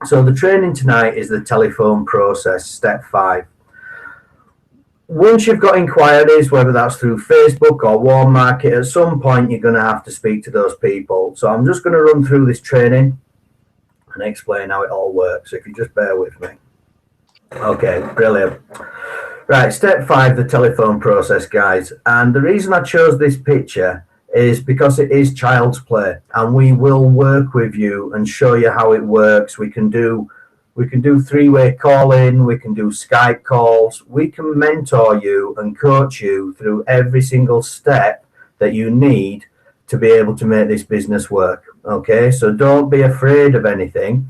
So the training tonight is the telephone process, step 5. Once you've got inquiries, whether that's through Facebook or Warm Market, at some point you're going to have to speak to those people. So I'm just going to run through this training and explain how it all works. If you just bear with me. Okay, brilliant. Right, step 5, the telephone process, guys. And the reason I chose this picture is because it is child's play, and we will work with you and show you how it works. We can do 3-way calling, we can do Skype calls, we can mentor you and coach you through every single step that you need to be able to make this business work. Okay, so don't be afraid of anything.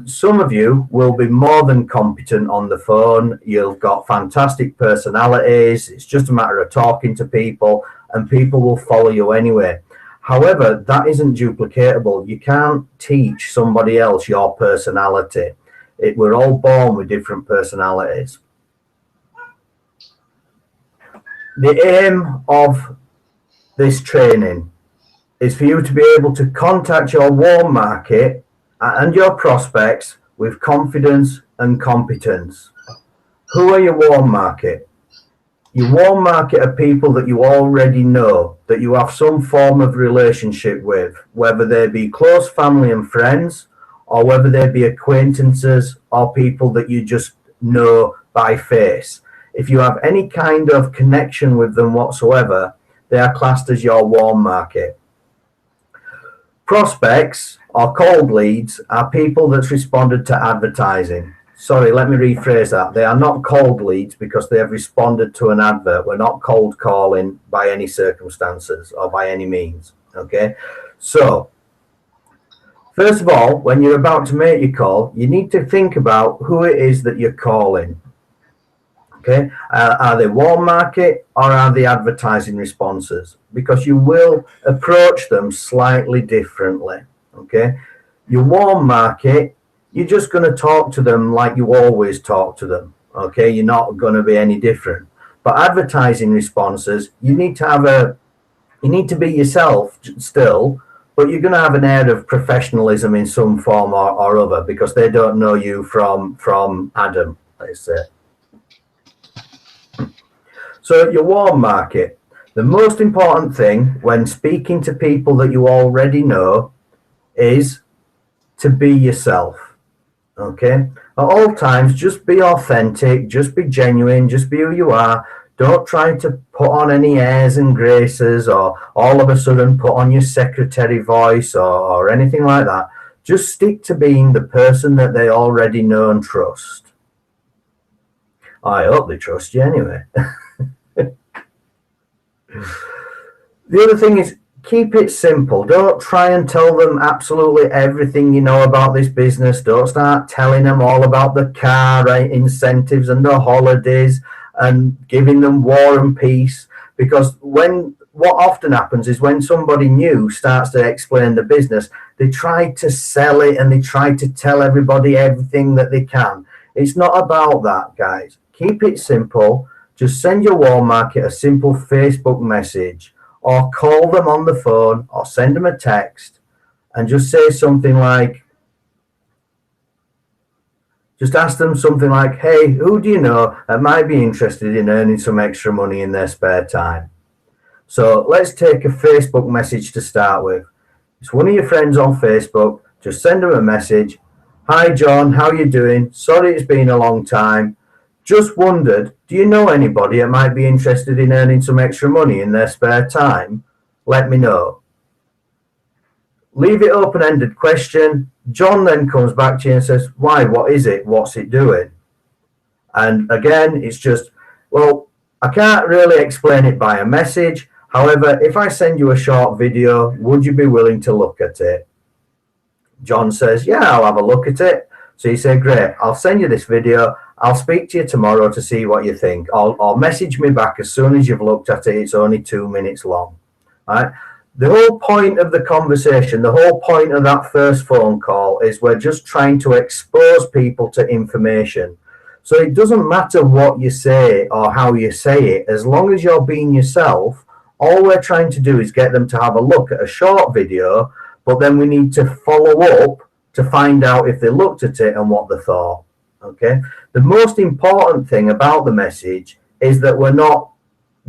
Some of you will be more than competent on the phone. You've got fantastic personalities. It's just a matter of talking to people, and people will follow you anyway. However, that isn't duplicatable. You can't teach somebody else your personality. We're all born with different personalities. The aim of this training is for you to be able to contact your warm market and your prospects with confidence and competence. Who are your warm market? Your warm market are people that you already know, that you have some form of relationship with, whether they be close family and friends, or whether they be acquaintances or people that you just know by face. If you have any kind of connection with them whatsoever, they are classed as your warm market. Prospects or cold leads are people that's responded to advertising. Sorry, let me rephrase that. They are not cold leads because they have responded to an advert. We're not cold calling by any circumstances or by any means. Okay, so first of all, when you're about to make your call, you need to think about who it is that you're calling. Okay, are they warm market or are they advertising responses? Because you will approach them slightly differently. Okay, your warm market, you're just going to talk to them like you always talk to them. Okay, you're not going to be any different. But advertising responses, you need to be yourself still, but you're going to have an air of professionalism in some form or other, because they don't know you from Adam, let's say. So your warm market, the most important thing when speaking to people that you already know is to be yourself. Okay, at all times, just be authentic, just be genuine, just be who you are. Don't try to put on any airs and graces, or all of a sudden put on your secretary voice or anything like that. Just stick to being the person that they already know and trust. I hope they trust you anyway. The other thing is, keep it simple. Don't try and tell them absolutely everything you know about this business. Don't start telling them all about the car incentives and the holidays and giving them war and peace. Because what often happens is when somebody new starts to explain the business, they try to sell it and they try to tell everybody everything that they can. It's not about that, guys. Keep it simple. Just send your warm market a simple Facebook message, or call them on the phone, or send them a text, and just say something like, just ask them something like, hey, who do you know that might be interested in earning some extra money in their spare time? So let's take a Facebook message to start with. It's one of your friends on Facebook. Just send them a message. Hi, John, how you doing? Sorry it's been a long time. Just wondered, do you know anybody that might be interested in earning some extra money in their spare time? Let me know. Leave it open-ended question. John then comes back to you and says, why, what is it? What's it doing? And again, it's just, well, I can't really explain it by a message. However, if I send you a short video, would you be willing to look at it? John says, yeah, I'll have a look at it. So you say, great, I'll send you this video. I'll speak to you tomorrow to see what you think. Or message me back as soon as you've looked at it. It's only 2 minutes long. All right? The whole point of the conversation, the whole point of that first phone call is we're just trying to expose people to information. So it doesn't matter what you say or how you say it, as long as you're being yourself. All we're trying to do is get them to have a look at a short video, but then we need to follow up to find out if they looked at it and what they thought. Okay. The most important thing about the message is that we're not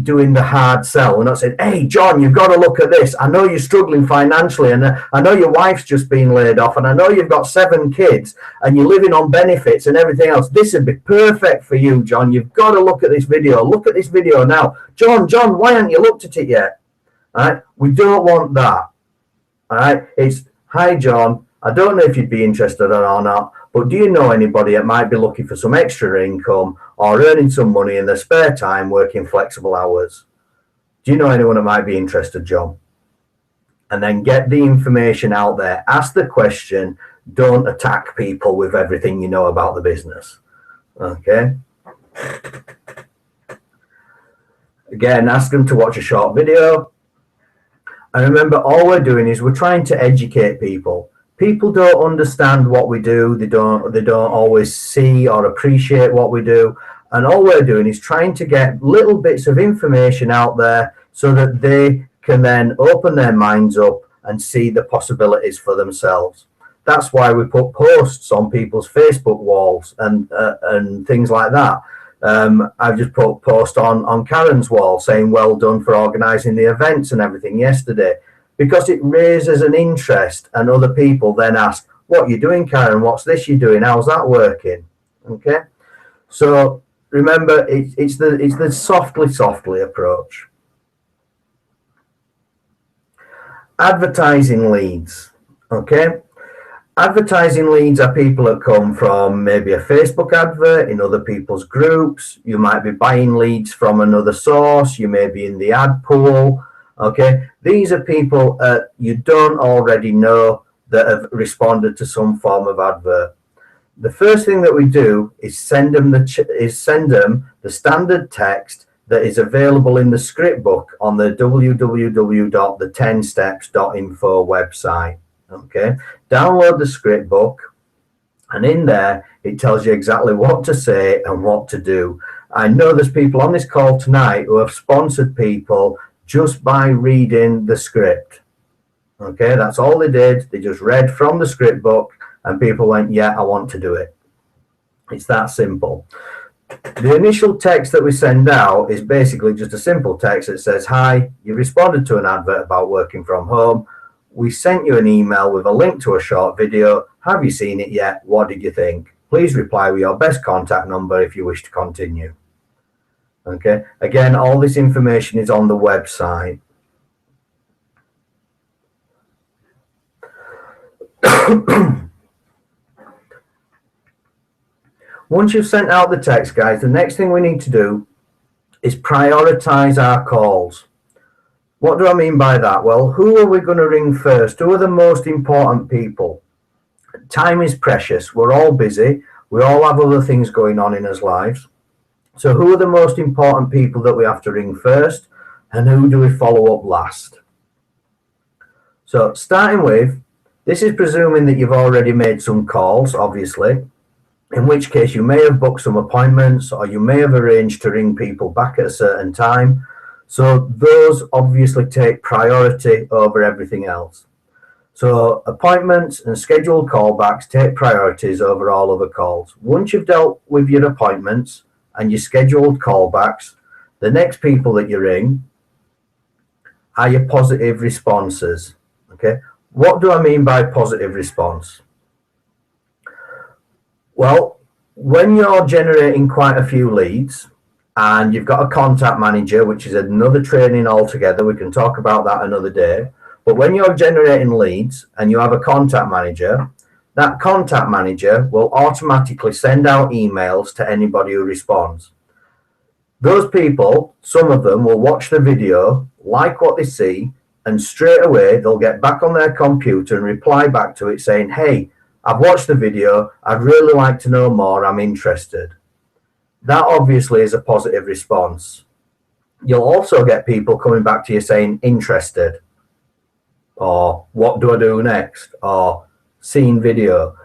doing the hard sell. We're not saying, hey, John, you've got to look at this. I know you're struggling financially, and I know your wife's just been laid off, and I know you've got 7 kids, and you're living on benefits and everything else. This would be perfect for you, John. You've got to look at this video. Look at this video now. John, why haven't you looked at it yet? All right? We don't want that. All right? It's, hi, John, I don't know if you'd be interested or not, but do you know anybody that might be looking for some extra income or earning some money in their spare time working flexible hours? Do you know anyone that might be interested, John? And then get the information out there. Ask the question. Don't attack people with everything you know about the business. Okay? Again, ask them to watch a short video. And remember, all we're doing is we're trying to educate people. People don't understand what we do. They don't always see or appreciate what we do. And all we're doing is trying to get little bits of information out there so that they can then open their minds up and see the possibilities for themselves. That's why we put posts on people's Facebook walls and things like that. I've just put a post on Karen's wall saying well done for organising the events and everything yesterday, because it raises an interest, and other people then ask, what are you doing, Karen? What's this you're doing? How's that working? Okay. So remember, it's the softly approach. Advertising leads. Okay. Advertising leads are people that come from maybe a Facebook advert in other people's groups. You might be buying leads from another source. You may be in the ad pool. Okay, these are people you don't already know that have responded to some form of advert. The first thing that we do is send them the standard text that is available in the script book on the www.the10steps.info website. Okay, download the script book, and in there it tells you exactly what to say and what to do. I know there's people on this call tonight who have sponsored people just by reading the script. Okay, that's all they did. They just read from the script book and people went, yeah, I want to do it. It's that simple. The initial text that we send out is basically just a simple text that says, hi, you responded to an advert about working from home. We sent you an email with a link to a short video. Have you seen it yet? What did you think? Please reply with your best contact number if you wish to continue. Okay, again, all this information is on the website. Once you've sent out the text, guys, the next thing we need to do is prioritize our calls. What do I mean by that? Well, who are we going to ring first? Who are the most important people? Time is precious. We're all busy. We all have other things going on in our lives. So who are the most important people that we have to ring first, and who do we follow up last? So starting with, this is presuming that you've already made some calls, obviously, in which case you may have booked some appointments or you may have arranged to ring people back at a certain time. So those obviously take priority over everything else. So appointments and scheduled callbacks take priorities over all other calls. Once you've dealt with your appointments and your scheduled callbacks, the next people that you ring are your positive responses. Okay, what do I mean by positive response? Well, when you're generating quite a few leads and you've got a contact manager, which is another training altogether, we can talk about that another day. But when you're generating leads and you have a contact manager, that contact manager will automatically send out emails to anybody who responds. Those people, some of them will watch the video, like what they see, and straight away they'll get back on their computer and reply back to it saying, hey, I've watched the video, I'd really like to know more, I'm interested. That obviously is a positive response. You'll also get people coming back to you saying interested, or what do I do next, or seen video.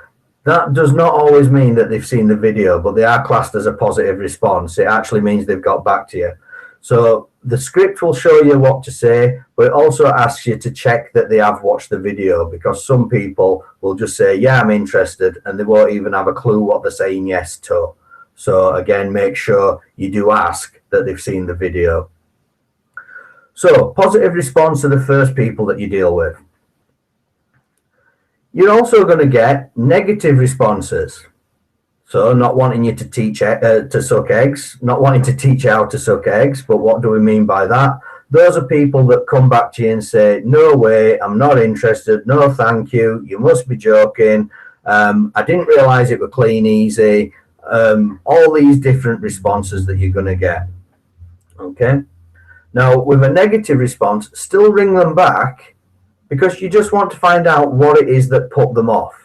That does not always mean that they've seen the video, but they are classed as a positive response. It actually means they've got back to you. So the script will show you what to say, but it also asks you to check that they have watched the video, because some people will just say, yeah, I'm interested, and they won't even have a clue what they're saying yes to. So again, make sure you do ask that they've seen the video. So positive response to the first people that you deal with. You're also going to get negative responses. So not wanting you to teach to suck eggs, not wanting to teach you how to suck eggs. But what do we mean by that? Those are people that come back to you and say, no way, I'm not interested. No, thank you. You must be joking. I didn't realize it would clean easy. All these different responses that you're going to get. Okay. Now, with a negative response, still ring them back, because you just want to find out what it is that put them off.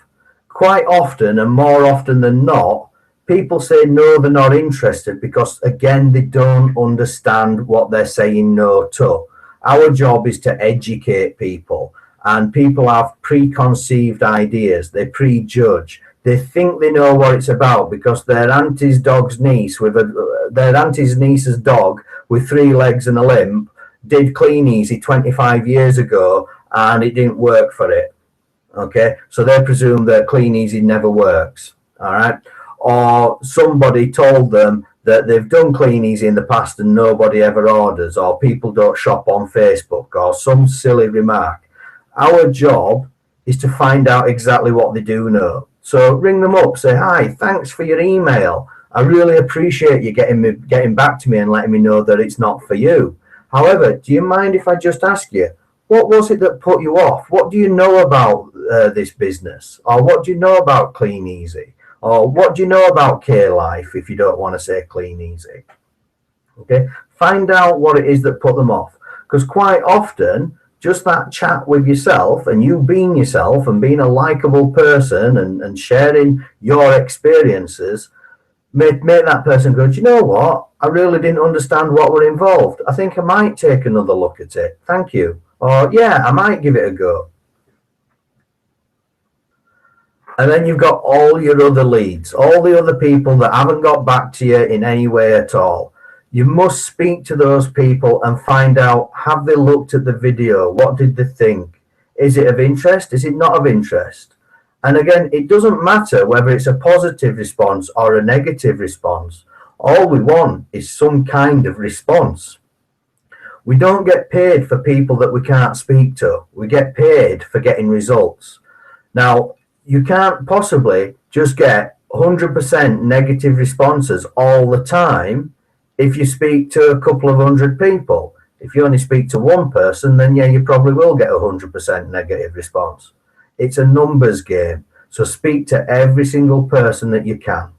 Quite often, and more often than not, people say no, they're not interested because, again, they don't understand what they're saying no to. Our job is to educate people, and people have preconceived ideas. They prejudge. They think they know what it's about because their auntie's niece's dog with 3 legs and a limp did Clean Easy 25 years ago, and it didn't work for it. Okay, so they presume that Clean Easy never works. All right, or somebody told them that they've done Clean Easy in the past and nobody ever orders, or people don't shop on Facebook, or some silly remark. Our job is to find out exactly what they do know. So ring them up, say, hi, thanks for your email. I really appreciate you getting back to me and letting me know that it's not for you. However, do you mind if I just ask you, what was it that put you off? What do you know about this business? Or what do you know about Clean Easy? Or what do you know about K-Life, if you don't want to say Clean Easy? Okay, find out what it is that put them off. Because quite often, just that chat with yourself and you being yourself and being a likable person and sharing your experiences make that person go, do you know what? I really didn't understand what were involved. I think I might take another look at it. Thank you. Or, yeah, I might give it a go. And then you've got all your other leads, all the other people that haven't got back to you in any way at all. You must speak to those people and find out, have they looked at the video? What did they think? Is it of interest? Is it not of interest? And again, it doesn't matter whether it's a positive response or a negative response. All we want is some kind of response. We don't get paid for people that we can't speak to. We get paid for getting results. Now, you can't possibly just get 100% negative responses all the time if you speak to a couple of 100 people. If you only speak to one person, then yeah, you probably will get 100% negative response. It's a numbers game. So speak to every single person that you can.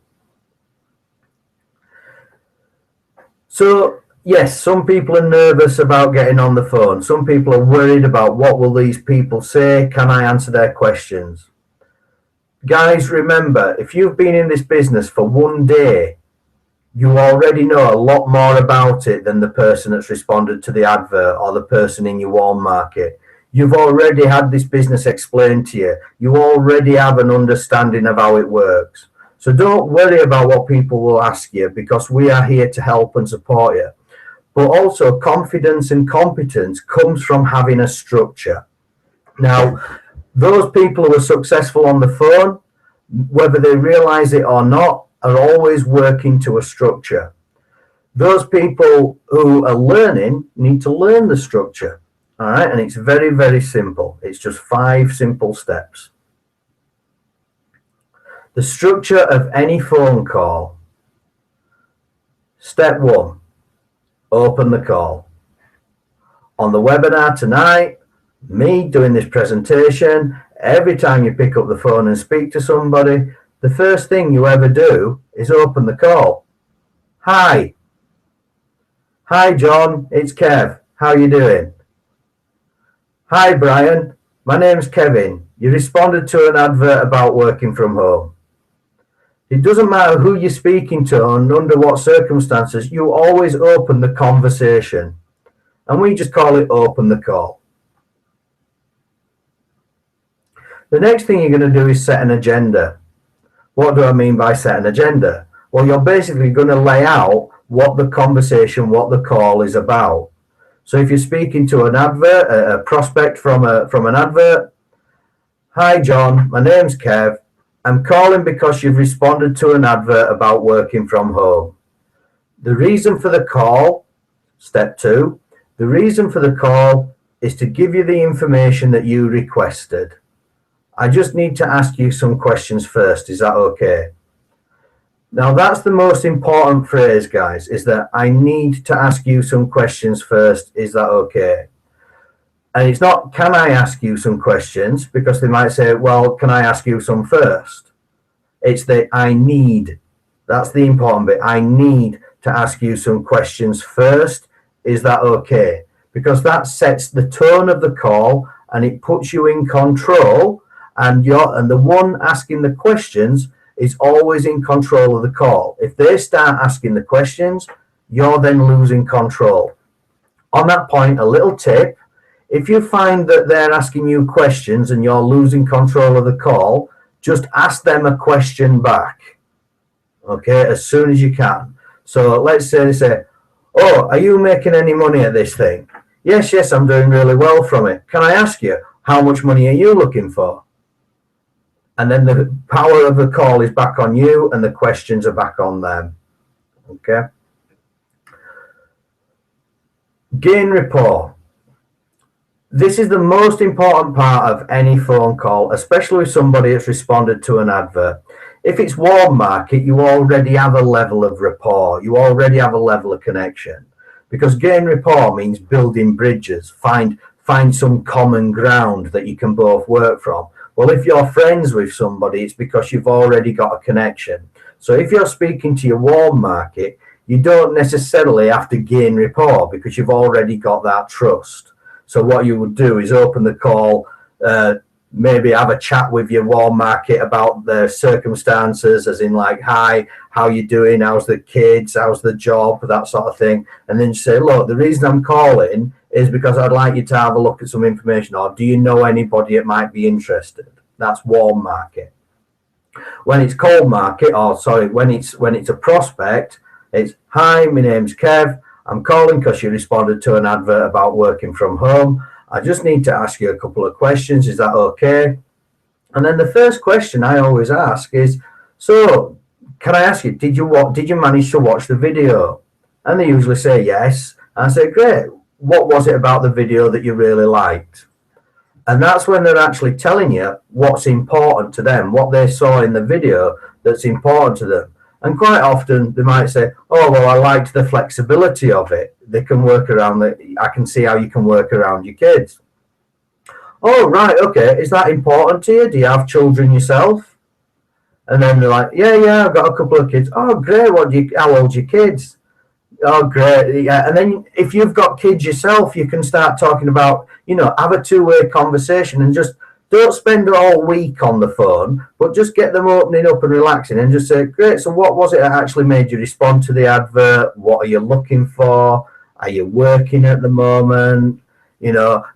So yes, some people are nervous about getting on the phone. Some people are worried about what will these people say? Can I answer their questions? Guys, remember, if you've been in this business for one day, you already know a lot more about it than the person that's responded to the advert or the person in your warm market. You've already had this business explained to you. You already have an understanding of how it works. So don't worry about what people will ask you, because we are here to help and support you. But also, confidence and competence comes from having a structure. Now, those people who are successful on the phone, whether they realize it or not, are always working to a structure. Those people who are learning need to learn the structure. All right, and it's very, very simple. It's just 5 simple steps. The structure of any phone call. Step 1, open the call. On the webinar tonight, me doing this presentation, every time you pick up the phone and speak to somebody, the first thing you ever do is open the call. Hi. Hi, John. It's Kev. How are you doing? Hi, Brian. My name's Kevin. You responded to an advert about working from home. It doesn't matter who you're speaking to and under what circumstances, you always open the conversation. And we just call it open the call. The next thing you're going to do is set an agenda. What do I mean by set an agenda? Well, you're basically going to lay out what the conversation, what the call is about. So if you're speaking to an advert, a prospect from an advert, hi John, my name's Kev. I'm calling because you've responded to an advert about working from home. The reason for the call, step 2, the reason for the call is to give you the information that you requested. I just need to ask you some questions first. Is that okay? Now that's the most important phrase, guys, is that I need to ask you some questions first. Is that okay? And it's not, can I ask you some questions? Because they might say, well, can I ask you some first? It's that I need. That's the important bit. I need to ask you some questions first. Is that okay? Because that sets the tone of the call and it puts you in control, and the one asking the questions is always in control of the call. If they start asking the questions, you're then losing control. On that point, a little tip: if you find that they're asking you questions and you're losing control of the call, just ask them a question back, okay, as soon as you can. So let's say they say, oh, are you making any money at this thing? Yes, I'm doing really well from it. Can I ask you, how much money are you looking for? And then the power of the call is back on you and the questions are back on them, okay? Gain rapport. This is the most important part of any phone call, especially with somebody that's responded to an advert. If it's warm market, you already have a level of rapport. You already have a level of connection. Because gain rapport means building bridges, find some common ground that you can both work from. Well, if you're friends with somebody, it's because you've already got a connection. So if you're speaking to your warm market, you don't necessarily have to gain rapport because you've already got that trust. So what you would do is open the call, maybe have a chat with your warm market about the circumstances, as in like, hi, how you doing? How's the kids? How's the job? That sort of thing. And then you say, look, the reason I'm calling is because I'd like you to have a look at some information, or do you know anybody that might be interested? That's warm market. When it's cold market, when it's a prospect, it's, hi, my name's Kev. I'm calling because you responded to an advert about working from home. I just need to ask you a couple of questions. Is that okay? And then the first question I always ask is, so can I ask you, did you manage to watch the video? And they usually say yes. And I say, great. What was it about the video that you really liked? And that's when they're actually telling you what's important to them, what they saw in the video that's important to them. And quite often they might say, oh, well, I liked the flexibility of it. They can work around it. I can see how you can work around your kids. Oh, right, okay. Is that important to you? Do you have children yourself? And then they're like, yeah, I've got a couple of kids. Oh, great. How old's your kids? Oh, great. Yeah. And then if you've got kids yourself, you can start talking about, have a two-way conversation and just don't spend all week on the phone, but just get them opening up and relaxing and just say, great, so what was it that actually made you respond to the advert? What are you looking for? Are you working at the moment? Do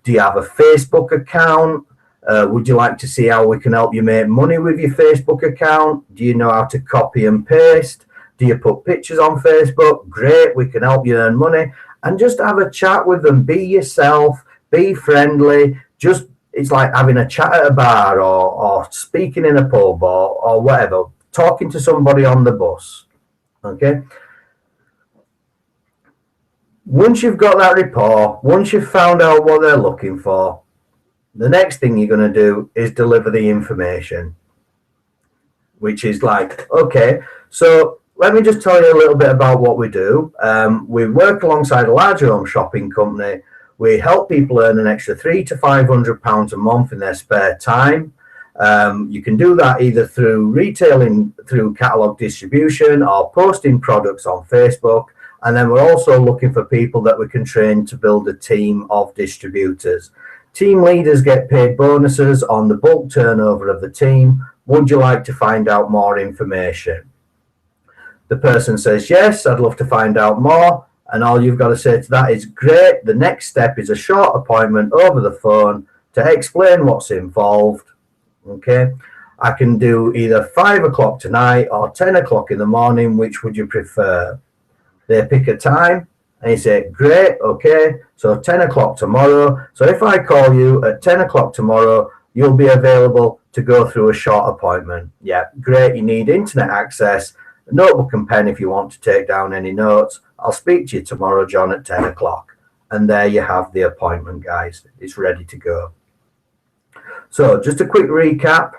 you have a Facebook account? Would you like to see how we can help you make money with your Facebook account? Do you know how to copy and paste? Do you put pictures on Facebook? Great, we can help you earn money. And just have a chat with them. Be yourself, be friendly. It's like having a chat at a bar or speaking in a pub or whatever, talking to somebody on the bus, okay? Once you've got that rapport, once you've found out what they're looking for, the next thing you're going to do is deliver the information, which is like, okay, so let me just tell you a little bit about what we do. We work alongside a large home shopping company. We help people earn an extra £300 to £500 a month in their spare time. You can do that either through retailing, through catalogue distribution, or posting products on Facebook. And then we're also looking for people that we can train to build a team of distributors. Team leaders get paid bonuses on the bulk turnover of the team. Would you like to find out more information? The person says, yes, I'd love to find out more. And all you've got to say to that is, great, the next step is a short appointment over the phone to explain what's involved, okay? I can do either 5 o'clock tonight or 10 o'clock in the morning, which would you prefer? They pick a time and you say, great, okay, so 10 o'clock tomorrow. So if I call you at 10 o'clock tomorrow, you'll be available to go through a short appointment. Yeah, great. You need internet access, a notebook and pen if you want to take down any notes. I'll speak to you tomorrow, John, at 10 o'clock. And there you have the appointment, guys. It's ready to go. So just a quick recap.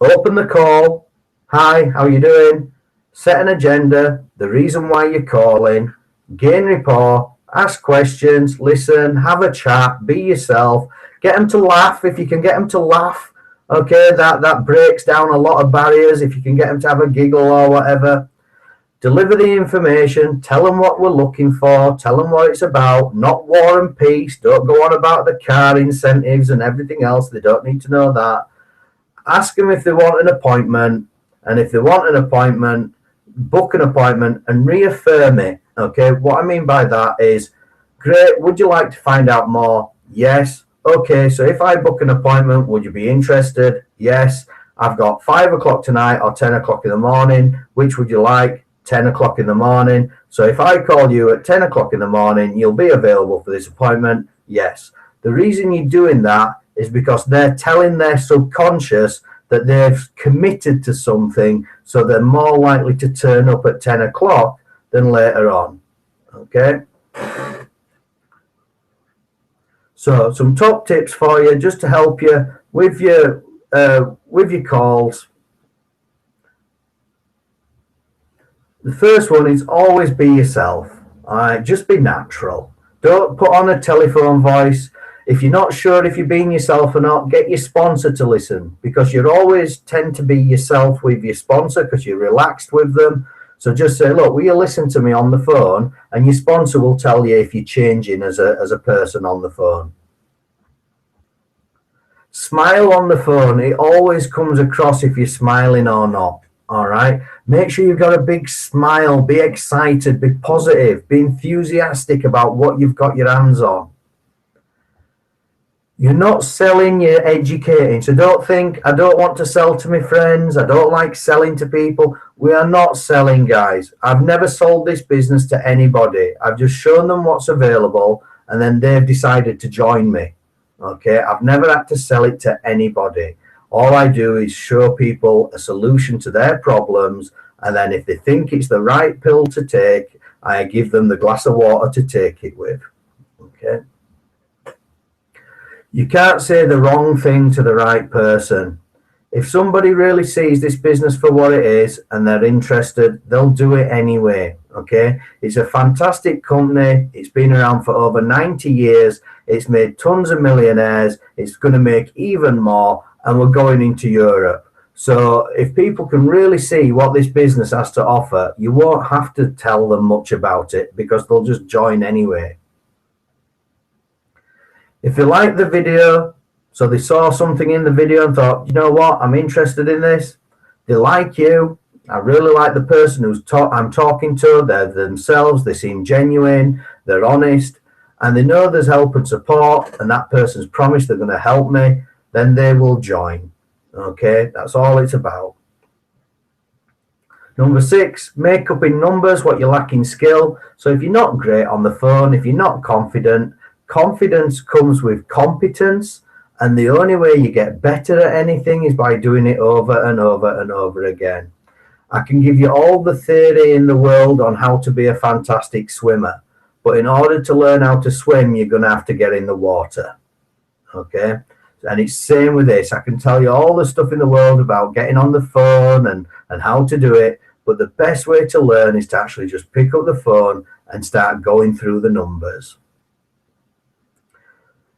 Open the call. Hi, how you doing? Set an agenda, the reason why you're calling, gain rapport, ask questions, listen, have a chat, be yourself, get them to laugh. If you can get them to laugh, okay, that breaks down a lot of barriers. If you can get them to have a giggle or whatever, deliver the information, tell them what we're looking for, tell them what it's about, not war and peace. Don't go on about the car incentives and everything else. They don't need to know that. Ask them if they want an appointment, and if they want an appointment, book an appointment and reaffirm it. Okay, what I mean by that is, great, would you like to find out more? Yes. Okay, so if I book an appointment, would you be interested? Yes. I've got 5 o'clock tonight or 10 o'clock in the morning. Which would you like? 10 o'clock in the morning. So if I call you at 10 o'clock in the morning, you'll be available for this appointment? Yes. The reason you're doing that is because they're telling their subconscious that they've committed to something, so they're more likely to turn up at 10 o'clock than later on. Okay? So some top tips for you just to help you with your calls. The first one is always be yourself. All right, just be natural. Don't put on a telephone voice. If you're not sure if you're being yourself or not, get your sponsor to listen, because you always tend to be yourself with your sponsor because you're relaxed with them. So just say, look, will you listen to me on the phone? And your sponsor will tell you if you're changing as a person on the phone. Smile on the phone. It always comes across if you're smiling or not. All right. Make sure you've got a big smile. Be excited. Be positive. Be enthusiastic about what you've got your hands on. You're not selling, you're educating. So don't think, I don't want to sell to my friends. I don't like selling to people. We are not selling, guys. I've never sold this business to anybody. I've just shown them what's available, and then they've decided to join me. Okay, I've never had to sell it to anybody. All I do is show people a solution to their problems, and then if they think it's the right pill to take, I give them the glass of water to take it with. Okay. You can't say the wrong thing to the right person. If somebody really sees this business for what it is and they're interested, they'll do it anyway. Okay, it's a fantastic company. It's been around for over 90 years. It's made tons of millionaires. It's going to make even more, and we're going into Europe. So if people can really see what this business has to offer, you won't have to tell them much about it because they'll just join anyway. If you like the video, so they saw something in the video and thought, you know what, I'm interested in this. They like you. I really like the person who's I'm talking to. They're themselves. They seem genuine. They're honest. And they know there's help and support, and that person's promised they're going to help me. Then they will join. Okay, that's all it's about. Number 6, make up in numbers what you lack in skill. So if you're not great on the phone, if you're not confident, confidence comes with competence, and the only way you get better at anything is by doing it over and over and over again. I can give you all the theory in the world on how to be a fantastic swimmer, but in order to learn how to swim, you're going to have to get in the water. Okay? And it's same with this. I can tell you all the stuff in the world about getting on the phone and how to do it, but the best way to learn is to actually just pick up the phone and start going through the numbers.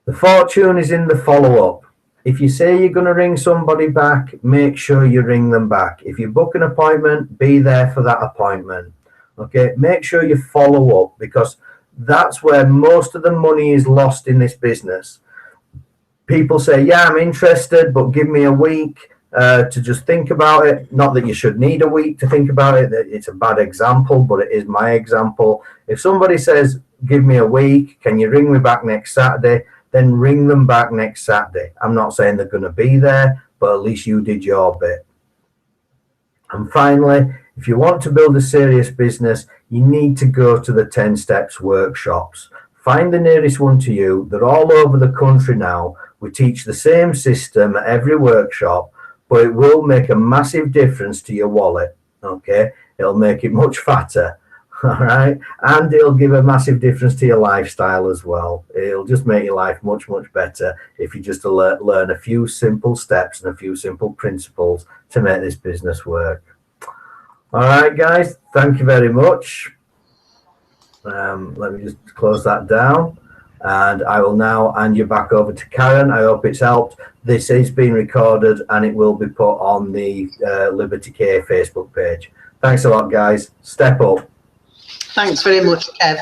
The fortune is in the follow-up. If you say you're going to ring somebody back, make sure you ring them back. If you book an appointment, be there for that appointment. Okay, make sure you follow up, because that's where most of the money is lost in this business. People say, yeah, I'm interested, but give me a week to just think about it. Not that you should need a week to think about it. It's a bad example, but it is my example. If somebody says, give me a week, can you ring me back next Saturday? Then ring them back next Saturday. I'm not saying they're going to be there, but at least you did your bit. And finally, If you want to build a serious business, you need to go to the 10 Steps workshops. Find the nearest one to you. They're all over the country now. We teach the same system at every workshop, but it will make a massive difference to your wallet. Okay, it'll make it much fatter. All right, and it'll give a massive difference to your lifestyle as well. It'll just make your life much, much better if you just learn a few simple steps and a few simple principles to make this business work. All right, guys, thank you very much. Let me just close that down, and I will now hand you back over to Karen. I hope it's helped. This is being recorded and it will be put on the Liberty K Facebook page. Thanks a lot, guys. Step up. Thanks very much, Kev.